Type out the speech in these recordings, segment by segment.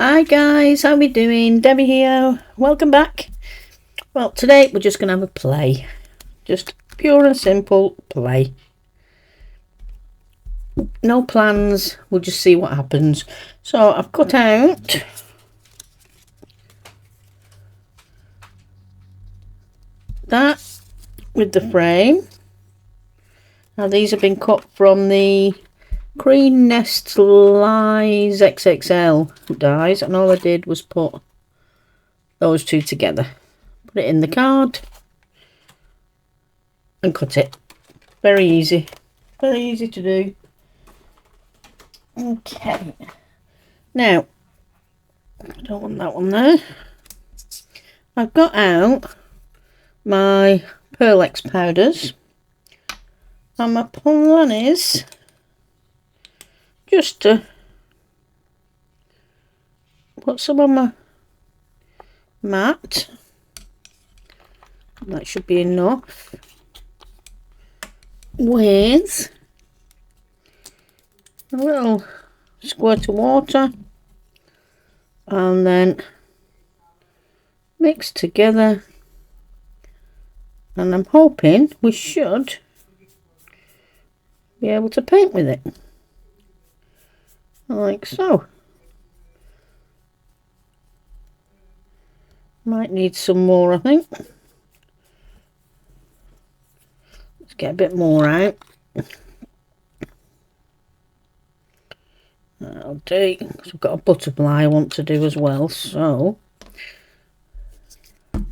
Hi guys, how we doing? Debbie here. Welcome back. Well, today we're just going to have a play. Just pure and simple play. No plans. We'll just see what happens. So I've cut out that with the frame. Now these have been cut from the Green Nest Lies XXL dies, and all I did was put those two together, put it in the card and cut it. Very easy to do. Okay, now I don't want that one there. I've got out my Pearl-X powders, and my plan is just to put some on my mat. That should be enough. With a little squirt of water, and then mix together, and I'm hoping we should be able to paint with it like so. Might need some more, I think. Let's get a bit more out. That'll do, because I've got a butterfly I want to do as well, so if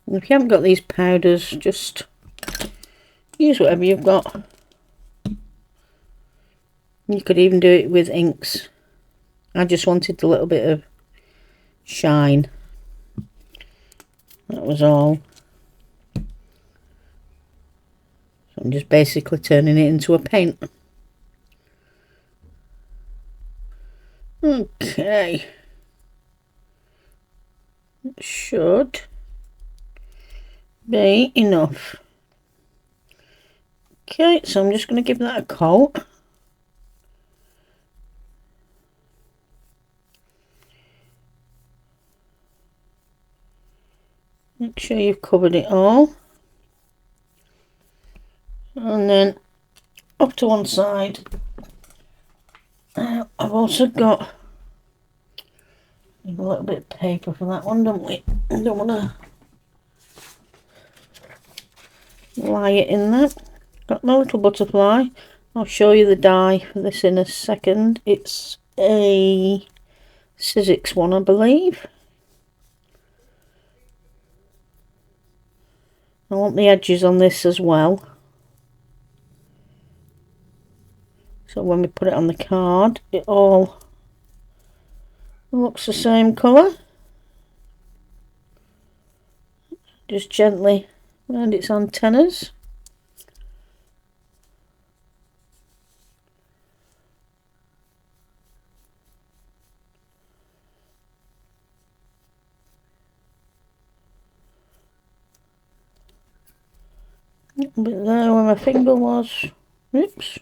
you haven't got these powders, just use whatever you've got. You could even do it with inks. I just wanted a little bit of shine. That was all. So I'm just basically turning it into a paint. Okay. It should be enough. Okay, so I'm just going to give that a coat. Make sure you've covered it all. And then up to one side. I've also got a little bit of paper for that one, don't we? I don't want to lie it in there. Got my little butterfly. I'll show you the die for this in a second. It's a Sizzix one, I believe. I want the edges on this as well, so when we put it on the card it all looks the same colour. Just gently around its antennas. A bit there where my finger was. Oops,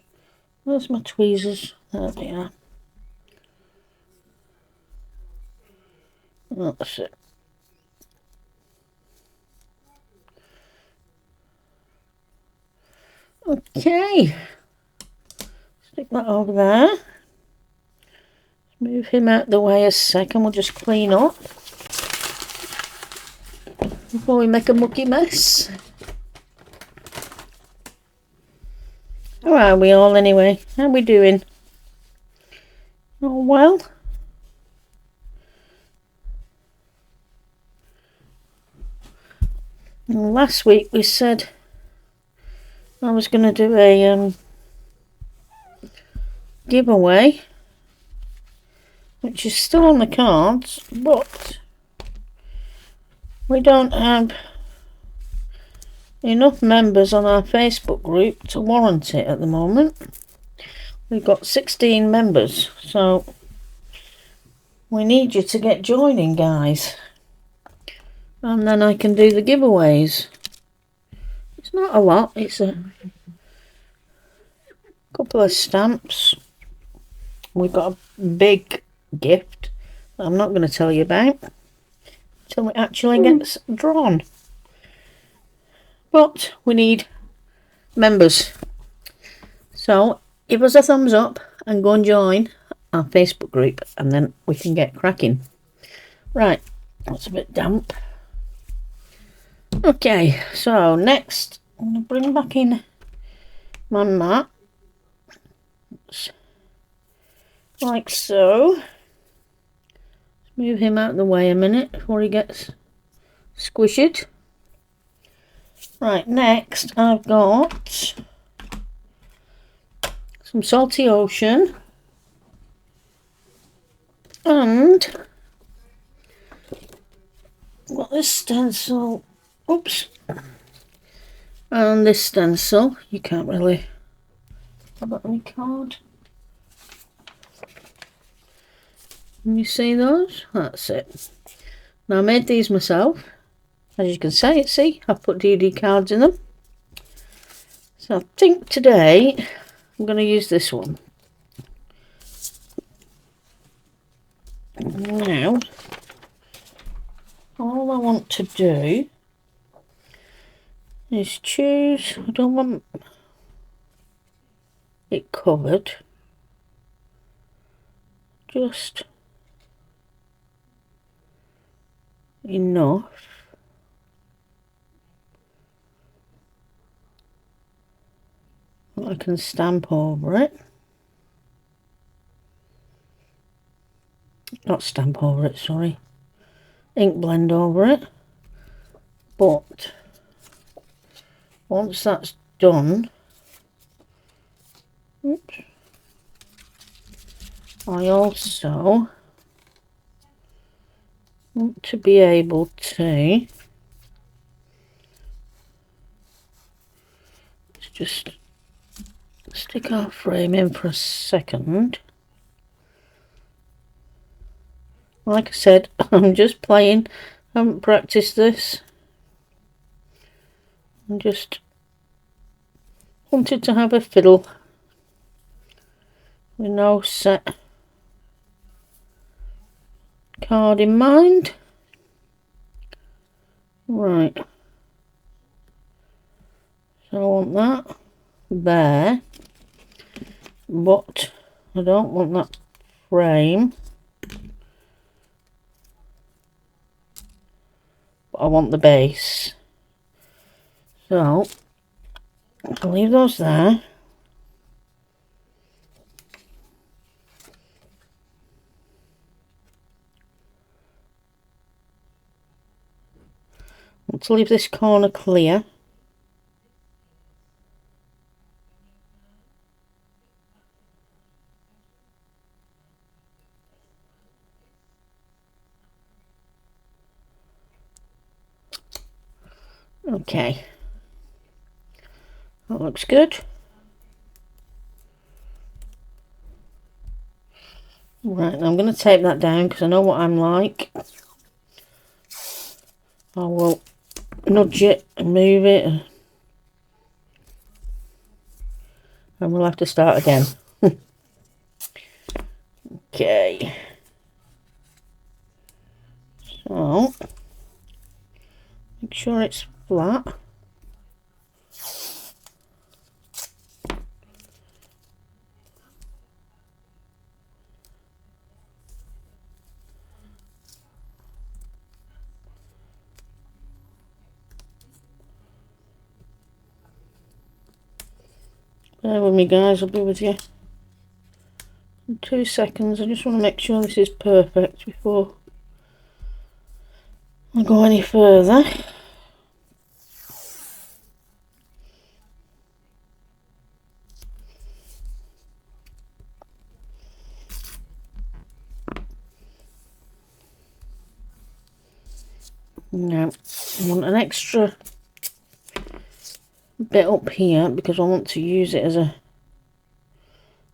where's my tweezers? There they are. That's it. Okay, stick that over there. Let's move him out the way a second. We'll just clean up before we make a mucky mess. How are we all anyway? How are we doing? Oh well. And last week we said I was going to do a giveaway, which is still on the cards, but we don't have enough members on our Facebook group to warrant it at the moment. We've got 16 members, so we need you to get joining, guys, and then I can do the giveaways. It's not a lot, it's a couple of stamps. We've got a big gift that I'm not going to tell you about until it actually gets drawn. But we need members. So give us a thumbs up and go and join our Facebook group, and then we can get cracking. Right, that's a bit damp. Okay, so next I'm going to bring back in my mat. Like so. Let's move him out of the way a minute before he gets squished. Right, next I've got some Salty Ocean and got this stencil. Oops. And this stencil. You can't really have it on your card. Can you see those? That's it. Now I made these myself. As you can see, I've put DD cards in them. So I think today I'm going to use this one. Now, all I want to do is choose, I don't want it covered, just enough that I can stamp over it. Not stamp over it, sorry. Ink blend over it. But once that's done, oops, I also want to be able to just stick our frame in for a second. Like I said, I'm just playing. I haven't practiced this. I just wanted to have a fiddle with no set card in mind. Right. So I want that there, but I don't want that frame. I want the base, so I'll leave those there. I want to leave this corner clear. Okay, that looks good. Right, I'm going to tape that down because I know what I'm like. I will nudge it and move it, and we'll have to start again. Okay, so make sure it's flat. Bear with me guys, I'll be with you in 2 seconds. I just want to make sure this is perfect before I go any further. Now I want an extra bit up here because I want to use it as a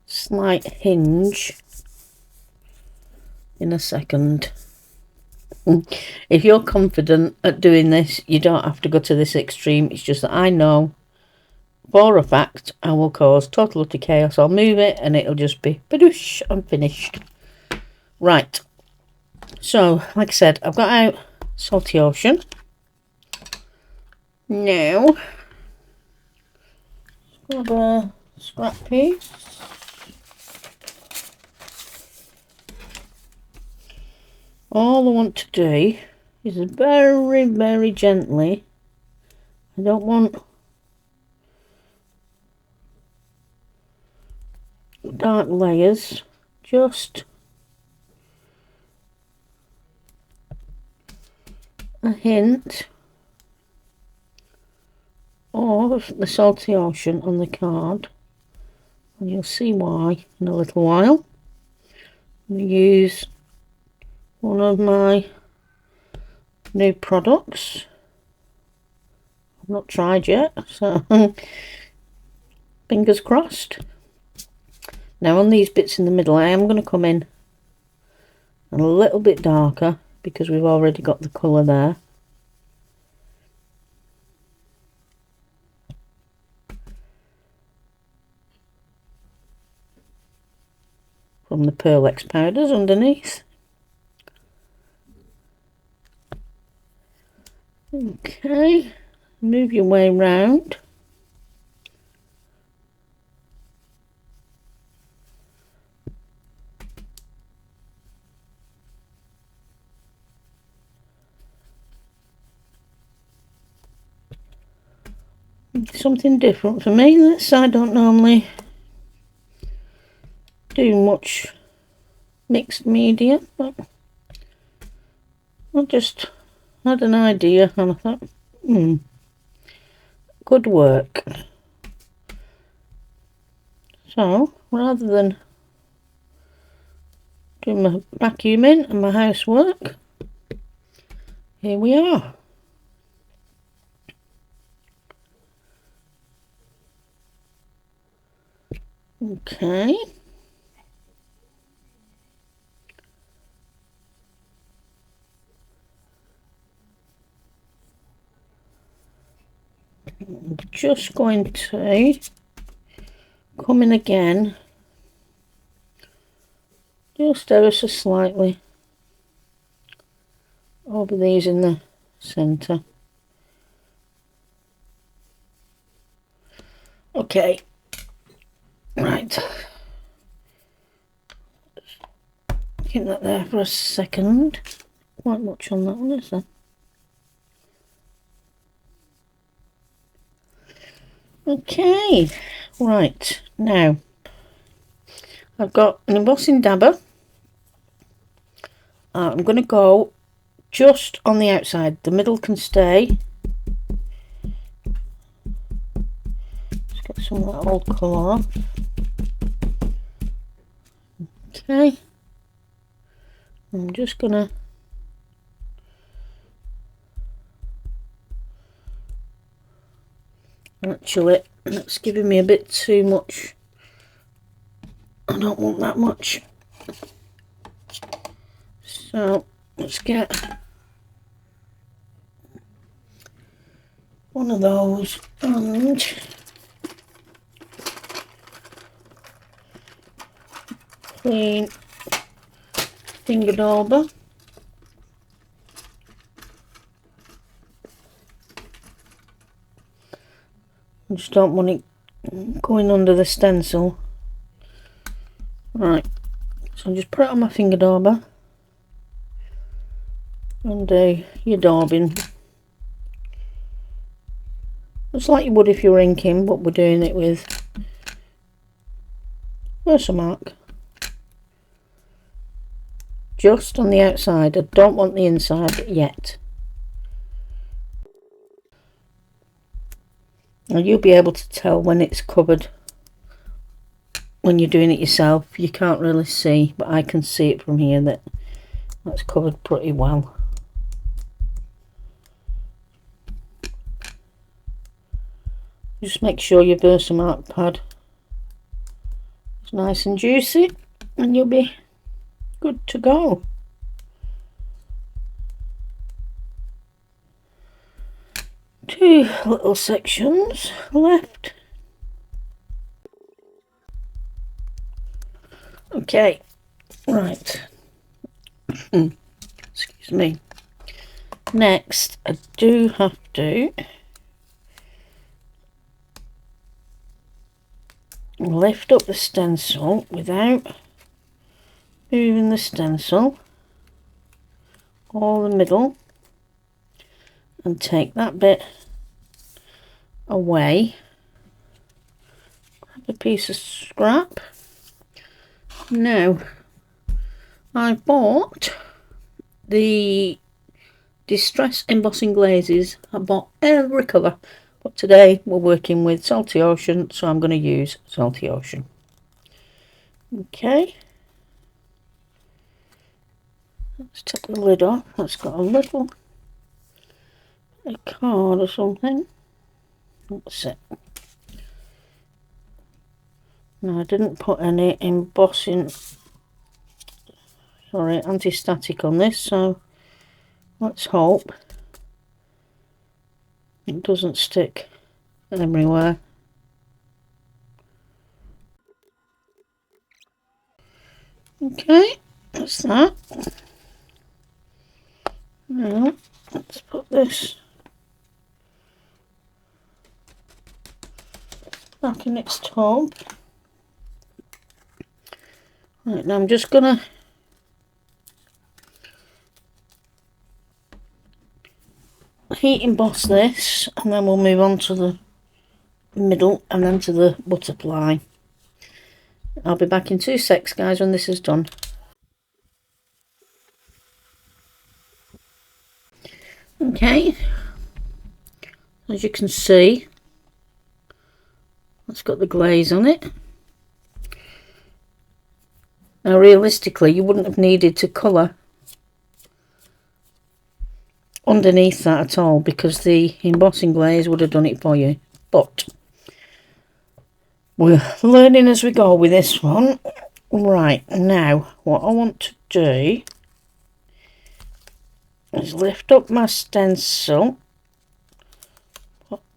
slight hinge in a second. If you're confident at doing this, you don't have to go to this extreme. It's just that I know for a fact I will cause total utter chaos. I'll move it and it'll just be badoosh, I'm finished. Right, so like I said, I've got out Salty Ocean. Now grab a scrap piece. All I want to do is very, very gently, I don't want dark layers, just a hint of the Salty Ocean on the card, and you'll see why in a little while. I'm going to use one of my new products. I've not tried yet, so fingers crossed. Now on these bits in the middle, I am going to come in a little bit darker because we've already got the colour there. From the Pearl X powders underneath. Okay, move your way round. Something different for me. This I don't normally do much mixed media, but I just had an idea and I thought, good work. So rather than do my vacuuming and my housework, here we are. Okay. I'm just going to come in again, just ever so slightly over these in the centre. Okay, right. Keep that there for a second. Quite much on that one, is there? Okay, right, now I've got an embossing dabber. I'm going to go just on the outside, the middle can stay. Let's get some of that old colour off. Okay, I'm just going to actually, that's giving me a bit too much. I don't want that much. So let's get one of those and clean finger dauber. I just don't want it going under the stencil. Right, so I'll just put it on my finger dauber and do your daubing. Just like you would if you were inking, but we're doing it with Versamark. Just on the outside, I don't want the inside yet. Now you'll be able to tell when it's covered when you're doing it yourself. You can't really see, but I can see it from here that that's covered pretty well. Just make sure your Versamark pad is nice and juicy and you'll be good to go. Two little sections left. Okay, right. Excuse me. Next, I do have to lift up the stencil without moving the stencil or the middle and take that bit away. Grab a piece of scrap. Now, I bought the Distress Embossing Glazes. I bought every colour, but today we're working with Salty Ocean, so I'm going to use Salty Ocean. Okay, let's take the lid off. That's got a little card or something. That's it. Now, I didn't put any embossing, sorry, anti-static on this, so let's hope it doesn't stick everywhere. Okay, that's that. Now, let's put this back in its tub. Right, now I'm just going to heat emboss this, and then we'll move on to the middle and then to the butterfly. I'll be back in 2 secs, guys, when this is done. Okay, as you can see, it's got the glaze on it. Now, realistically, you wouldn't have needed to colour underneath that at all, because the embossing glaze would have done it for you, but we're learning as we go with this one. Right, now what I want to do is lift up my stencil.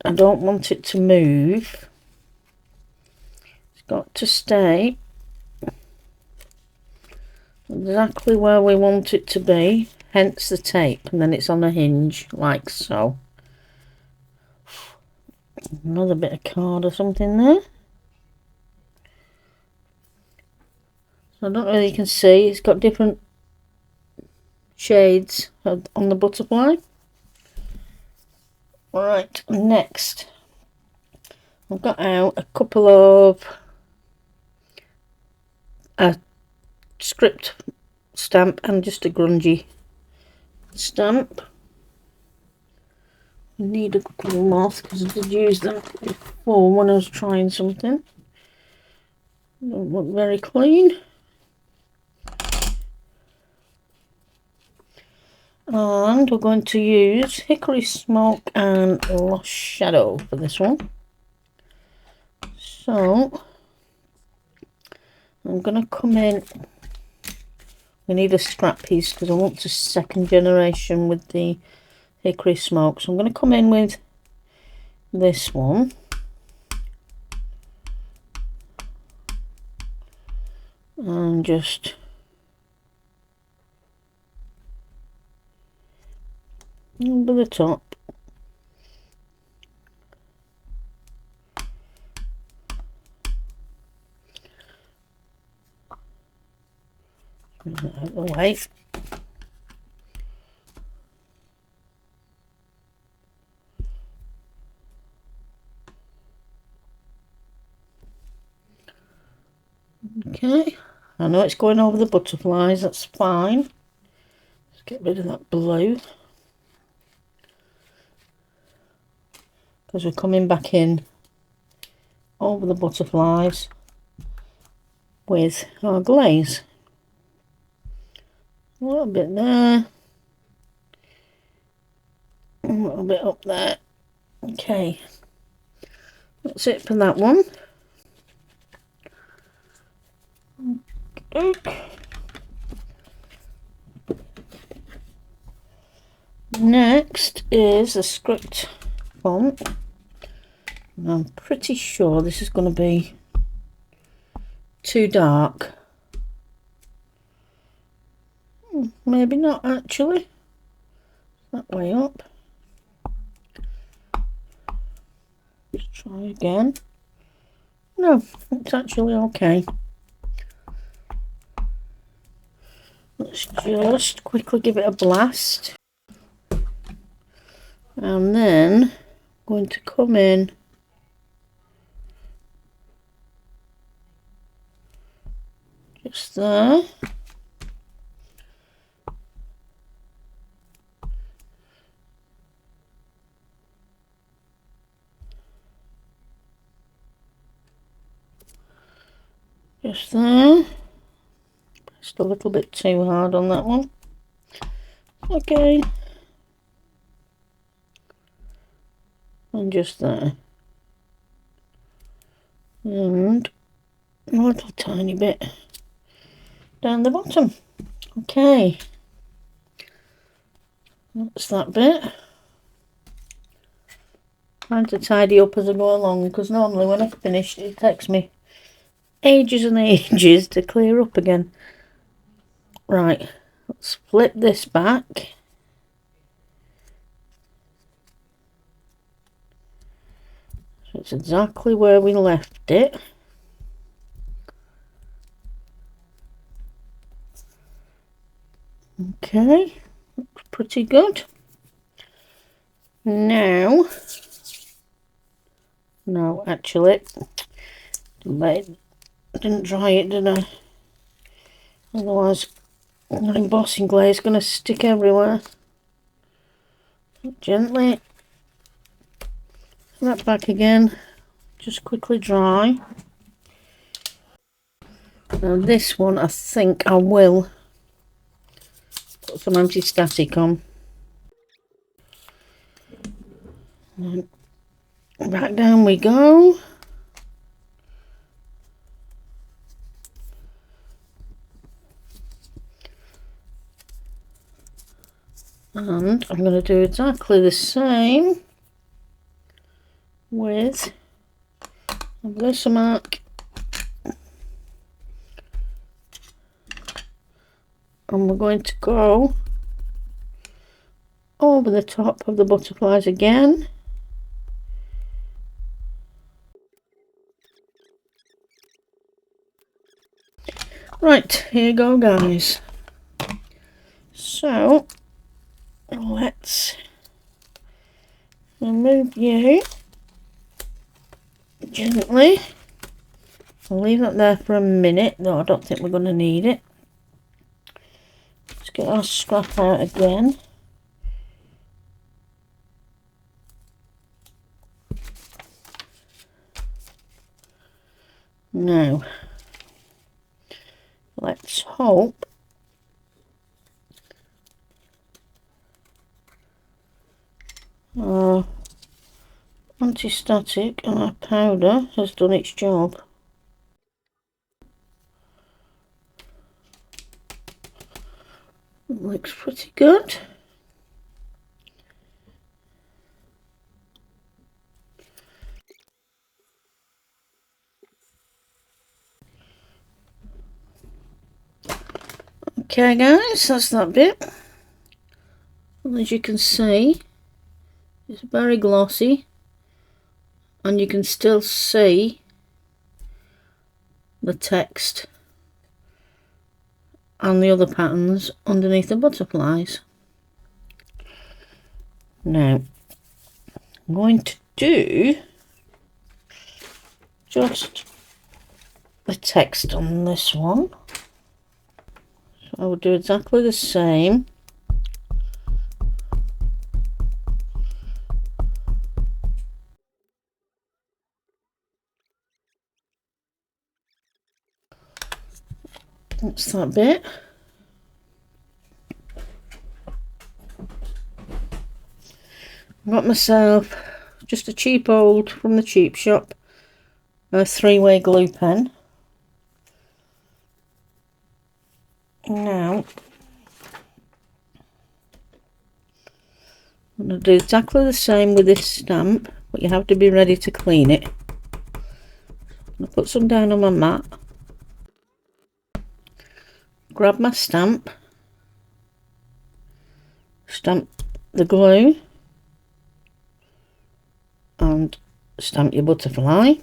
I don't want it to move. It's got to stay exactly where we want it to be, hence the tape, and then it's on a hinge like so. Another bit of card or something there. So I don't know if you can see, it's got different shades on the butterfly. Right, next I've got out a couple of a script stamp and just a grungy stamp. I need a couple more because I did use them before when I was trying something. Don't look very clean. And we're going to use Hickory Smoke and Lost Shadow for this one. So I'm going to come in. We need a scrap piece because I want to second generation with the Hickory Smoke. So I'm going to come in with this one. And just over the top. Move that out of the way. Okay, I know it's going over the butterflies, that's fine. Let's get rid of that blue, because we're coming back in over the butterflies with our glaze. A little bit there, a little bit up there. Okay, that's it for that one. Next is a script font. I'm pretty sure this is going to be too dark, Maybe not actually. That way up. Let's try again. No, it's actually okay. Let's just quickly give it a blast. And then I'm going to come in just there. Just there. Just a little bit too hard on that one. Okay. And just there. And a little tiny bit down the bottom. Okay. That's that bit. Trying to tidy up as I go along, because normally when I've finished it takes me ages and ages to clear up again. Right, let's flip this back. So it's exactly where we left it. Okay, looks pretty good. Now, no, actually, didn't dry it, did I? Otherwise, the embossing glaze is going to stick everywhere. Gently, that back again, just quickly dry. Now this one, I think I will put some anti-static on. And back down we go. And I'm going to do exactly the same with this mark. And we're going to go over the top of the butterflies again. Right, here you go guys. So let's remove you gently. I'll leave that there for a minute, though I don't think we're going to need it. Let's get our scrap out again. Now, let's hope our anti-static and our powder has done its job. It looks pretty good. Okay guys, that's that bit. And as you can see, it's very glossy, and you can still see the text and the other patterns underneath the butterflies. Now, I'm going to do just the text on this one. So I will do exactly the same. That's that bit. I got myself just a cheap old from the cheap shop, a 3-way glue pen. Now I'm going to do exactly the same with this stamp, but you have to be ready to clean it. I'll put some down on my mat, grab my stamp, stamp the glue and stamp your butterfly,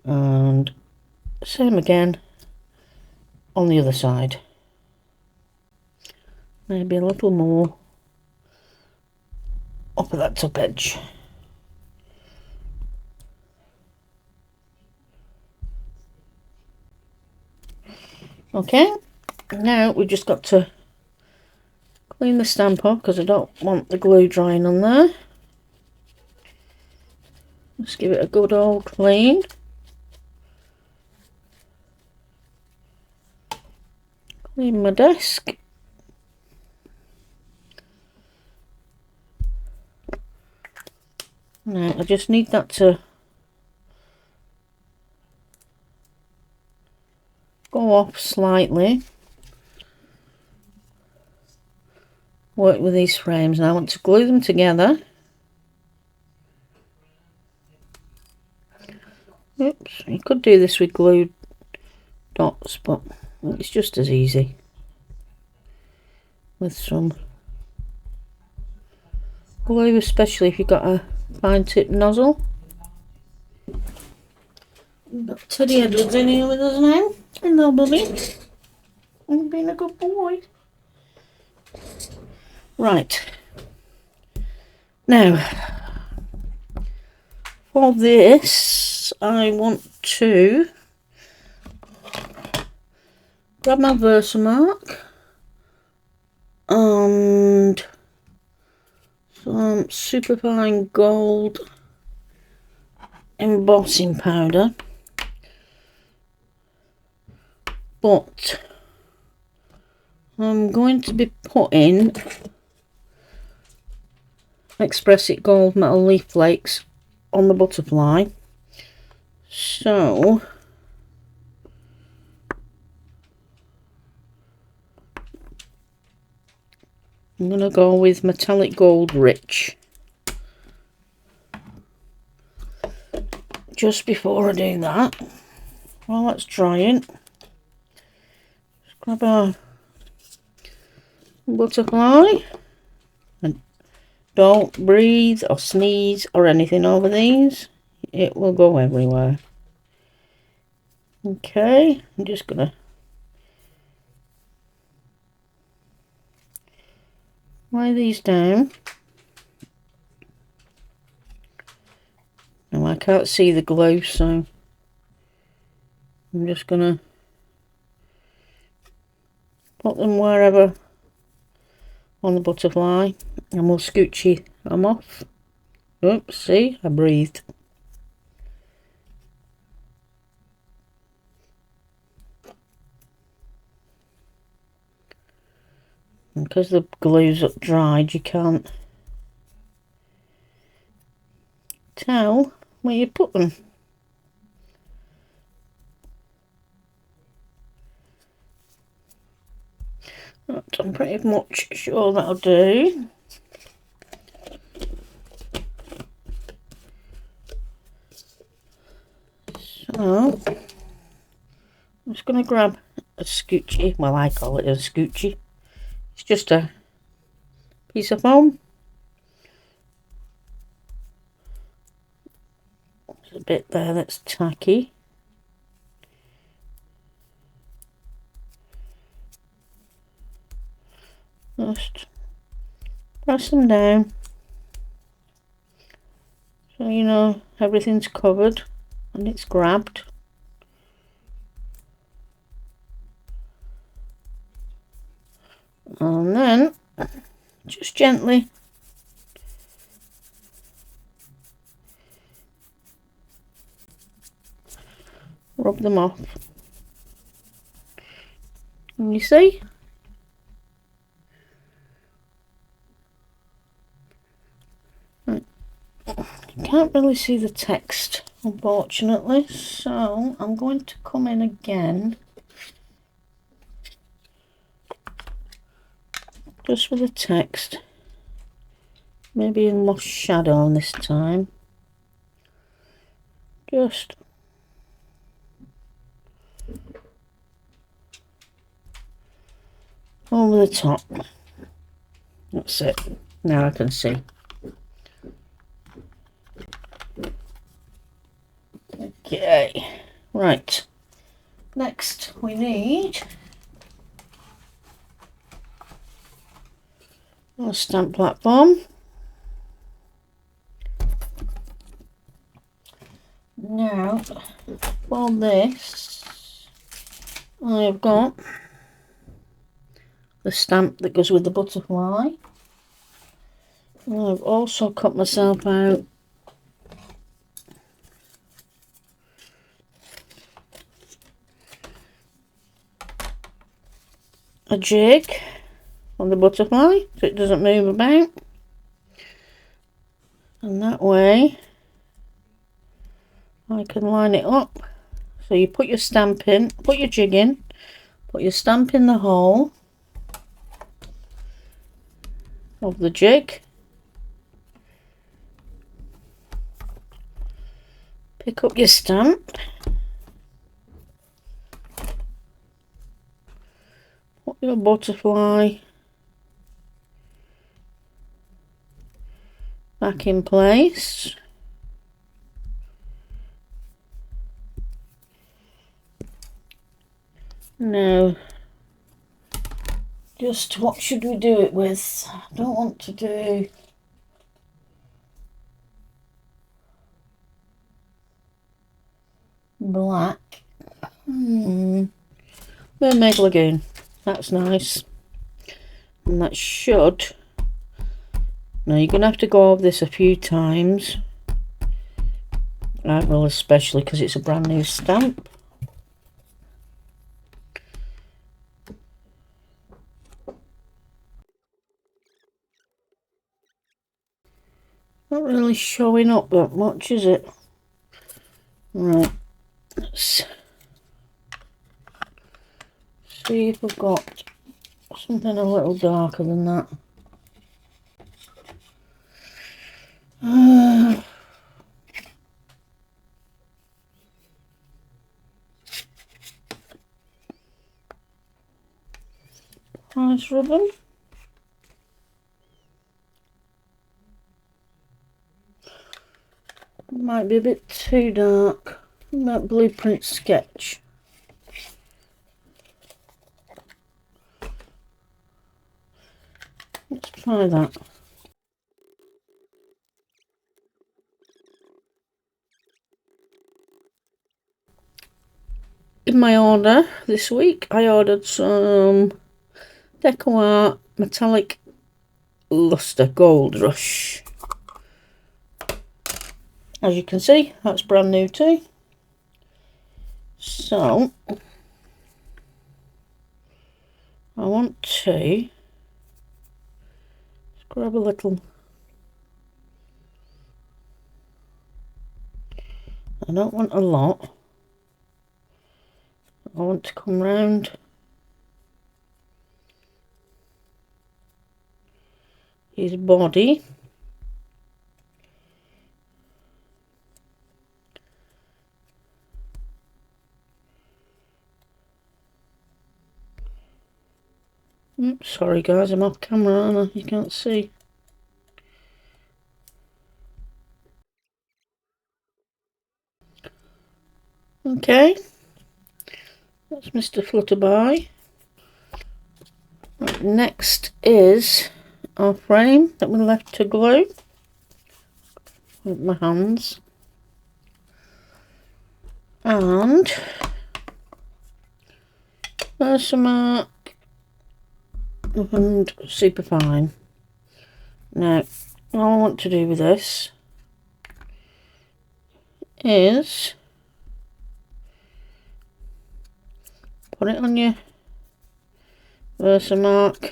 and same again on the other side. Maybe a little more up at that top edge. Okay, now we've just got to clean the stamp off because I don't want the glue drying on there. Let's give it a good old clean. Clean my desk. Now I just need that to go off slightly. Work with these frames, and I want to glue them together. Oops, you could do this with glue dots, but it's just as easy with some glue, especially if you've got a fine tip nozzle. We've got Teddy Edwards in here with us now. Hello, Bubby. You've been a good boy. Right. Now, for this, I want to grab my Versamark and some superfine gold embossing powder, but I'm going to be putting Express It Gold Metal Leaf Flakes on the butterfly. So I'm going to go with Metallic Gold Rich. Just before I do that, while that's drying, just grab our butterfly and don't breathe or sneeze or anything over these. It will go everywhere. Okay, I'm just going to lay these down. Now I can't see the glue, so I'm just going to put them wherever on the butterfly, and we'll scoochie them off. Oops, see, I breathed. And because the glue's up dried, you can't tell where you put them. But I'm pretty much sure that'll do. So I'm just going to grab a scoochie. Well, I call it a scoochie. It's just a piece of foam. There's a bit there that's tacky. Just press them down so you know everything's covered and it's grabbed. And then just gently rub them off. And you see? Can't really see the text, unfortunately, so I'm going to come in again just with the text, maybe in more shadow this time, just over the top. That's it. Now I can see. Okay, right. Next we need a stamp platform. Now for this I've got the stamp that goes with the butterfly. I've also cut myself out a jig on the butterfly so it doesn't move about, and that way I can line it up. So you put your stamp in, put your jig in, put your stamp in the hole of the jig, pick up your stamp, put your butterfly back in place. Now, just what should we do it with? I don't want to do black. Mermaid Lagoon. That's nice. And that should... Now you're going to have to go over this a few times. I will, especially because it's a brand new stamp. Not really showing up that much, is it? Right, let's see if we've got something a little darker than that. Nice ribbon. Might be a bit too dark. That blueprint sketch. Let's try that. In my order this week, I ordered some Deco Art Metallic Luster Gold Rush. As you can see, that's brand new too. So, I want to grab a little. I don't want a lot. I want to come round his body. Oops, sorry guys, I'm off camera, aren't I? You can't see. Okay, that's Mr. Flutterby. Right, next is our frame that we left to glue with my hands, and there's some mark and super fine. Now all I want to do with this is put it on your Versamark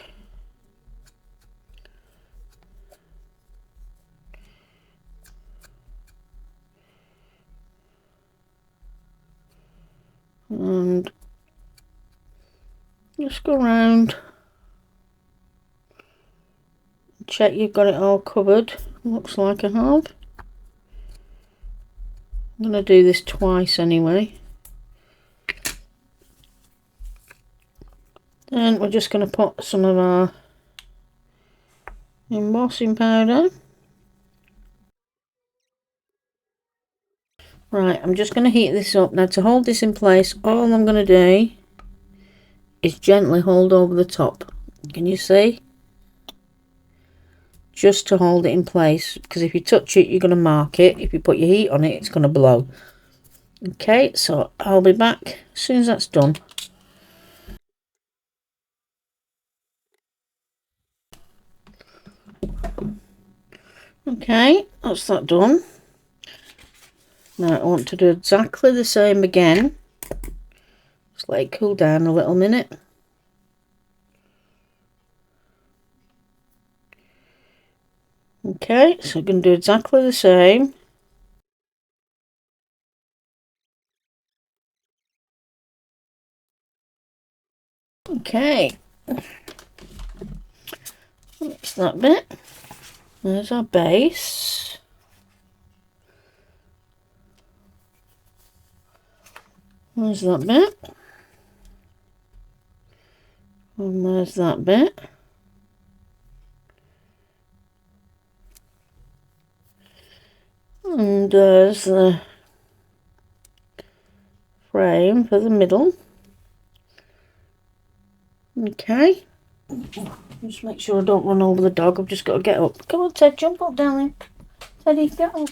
and just go around, check you've got it all covered. Looks like I have. I'm going to do this twice anyway. Then we're just going to put some of our embossing powder. Right, I'm just going to heat this up. Now to hold this in place, all I'm going to do is gently hold over the top. Can you see? Just to hold it in place, because if you touch it, you're going to mark it. If you put your heat on it, it's going to blow. Okay, so I'll be back as soon as that's done. Okay, that's that done. Now I want to do exactly the same again. Just let it cool down a little minute. Okay, so I'm going to do exactly the same. Okay, that's that bit. There's our base. There's that bit. And there's that bit. And there's the frame for the middle. Okay. Just make sure I don't run over the dog. I've just got to get up. Come on, Ted, jump up, darling. Teddy, get up.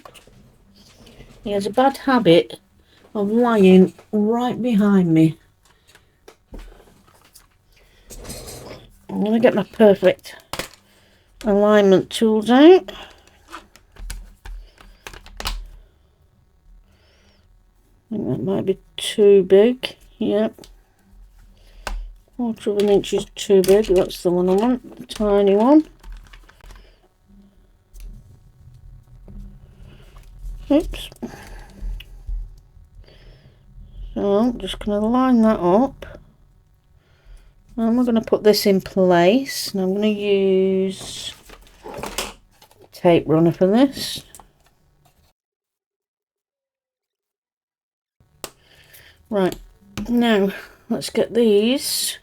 He has a bad habit of lying right behind me. I'm going to get my perfect alignment tools out. I think that might be too big. Yep. 1/4 inch is too big. That's the one I want. The tiny one. Oops. So I'm just going to line that up. And we're going to put this in place. And I'm going to use a tape runner for this. Right, now let's get these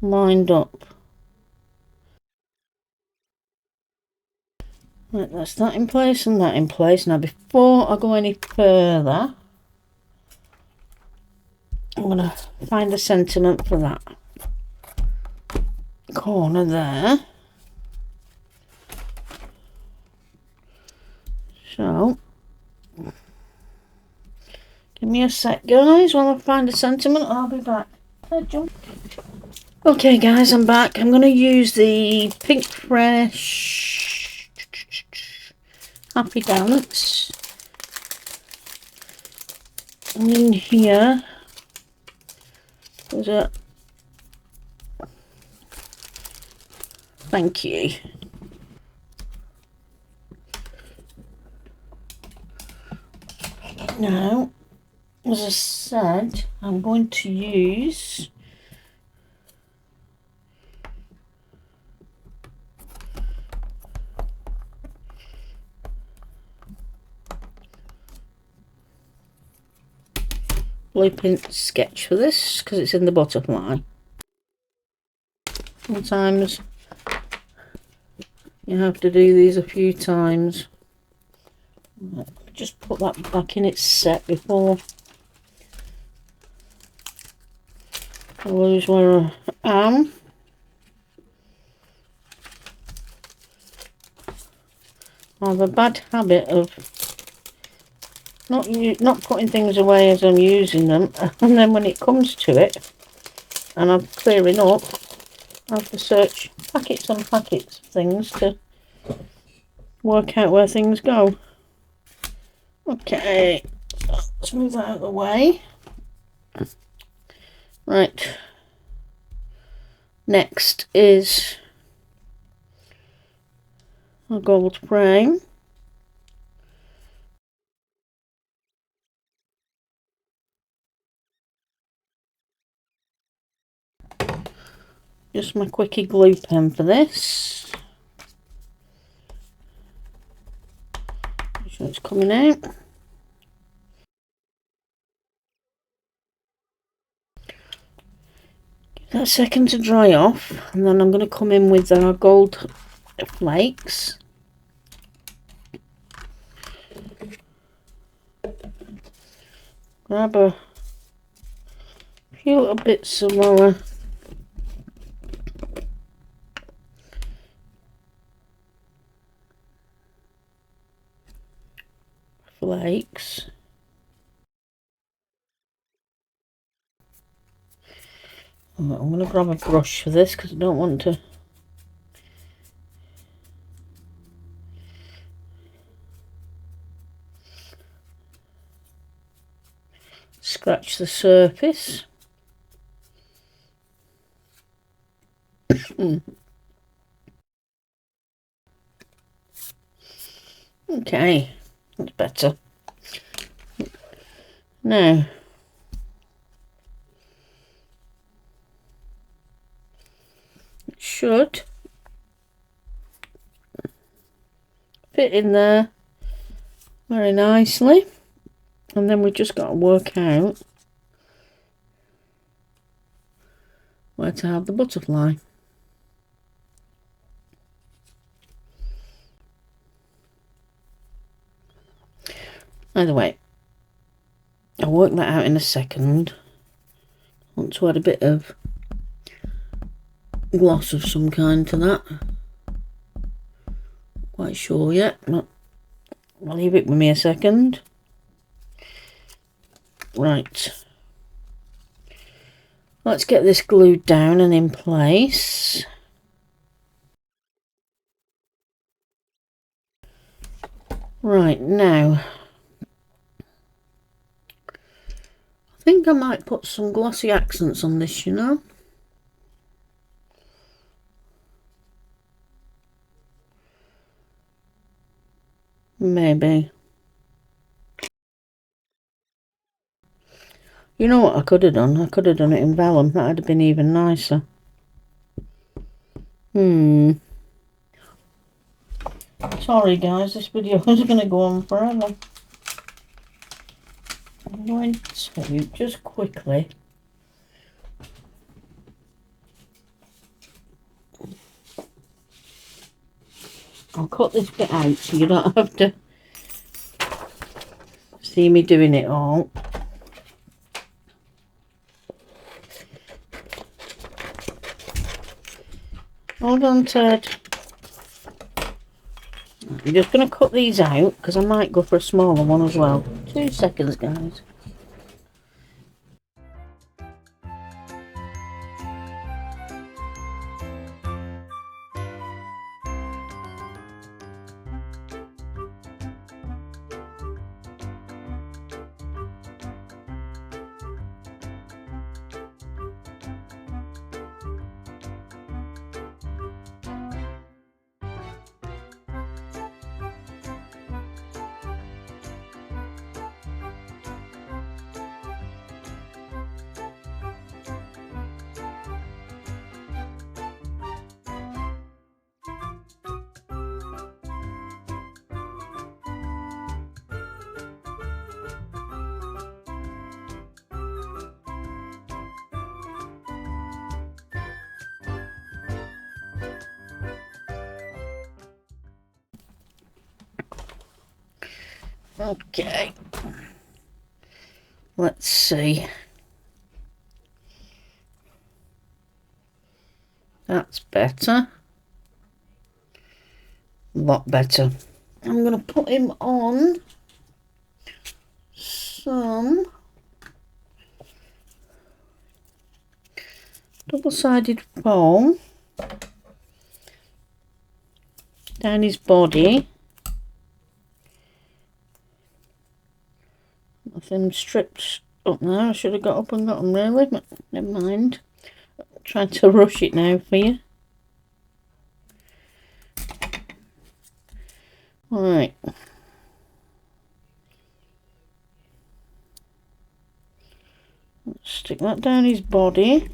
lined up. Right, that's that in place and that in place. Now before I go any further, I'm going to find a sentiment for that corner there. So give me a sec, guys, while I find a sentiment. I'll be back. Okay, guys, I'm back. I'm going to use the Pink Fresh Happy Dance. And in here, there's a thank you. Now, as I said, I'm going to use blueprint sketch for this because it's in the butterfly. Sometimes you have to do these a few times. Just put that back in its set before I lose where I am. I have a bad habit of not putting things away as I'm using them, and then when it comes to it and I'm clearing up, I have to search packets on packets of things to work out where things go. Okay, let's move that out of the way. Right, next is a gold frame. Just my quickie glue pen for this. Make sure it's coming out. Give that a second to dry off, and then I'm going to come in with our gold flakes. Grab a few little bits of our flakes. I'm going to grab a brush for this because I don't want to scratch the surface. Okay, that's better. Now, it should fit in there very nicely, and then we just got to work out where to have the butterfly. Either way, I'll work that out in a second. I want to add a bit of gloss of some kind to that. Quite sure yet, but I'll leave it with me a second. Right, let's get this glued down and in place. Right, now I think I might put some glossy accents on this, you know. Maybe. You know what I could have done? I could have done it in vellum. That would have been even nicer. Sorry guys, this video is going to go on forever. I'm going to just quickly I'll cut this bit out so you don't have to see me doing it all. Hold on, Ted. I'm just going to cut these out because I might go for a smaller one as well. 2 seconds, guys. Okay, let's see. That's better. A lot better. I'm going to put him on some double-sided foam down his body. Nothing stripped up there. I should have got up and got them really, but never mind. I'm trying to rush it now for you. Right. Let's stick that down his body.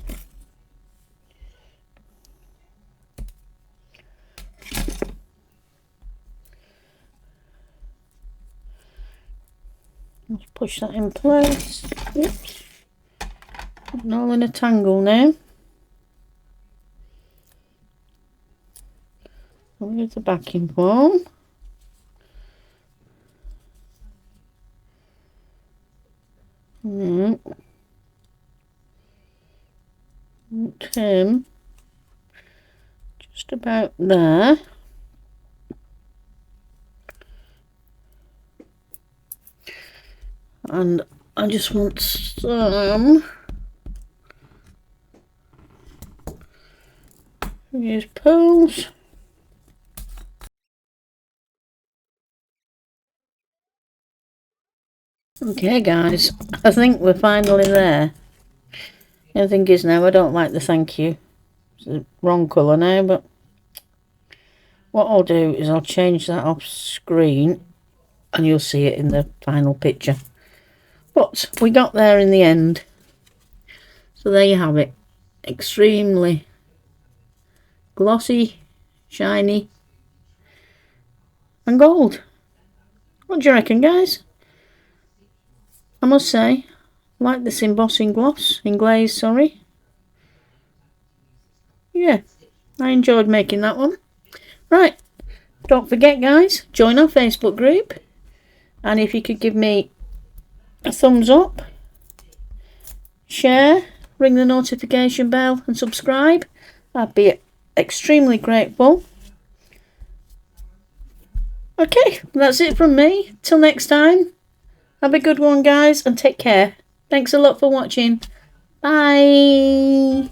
Let's push that in place. Oops. Putting all in a tangle now. With the backing foam. Him just about there. And I just want some use pearls. Okay guys, I think we're finally there. The thing is now I don't like the thank you. It's the wrong colour now, but what I'll do is I'll change that off screen and you'll see it in the final picture. But we got there in the end. So there you have it. Extremely glossy, shiny and gold. What do you reckon guys? I must say, I like this embossing glaze, sorry. Yeah, I enjoyed making that one. Right, don't forget guys, join our Facebook group. And if you could give me a thumbs up, share, ring the notification bell and subscribe, I'd be extremely grateful. Okay, that's it from me. Till next time, have a good one guys and take care. Thanks a lot for watching. Bye.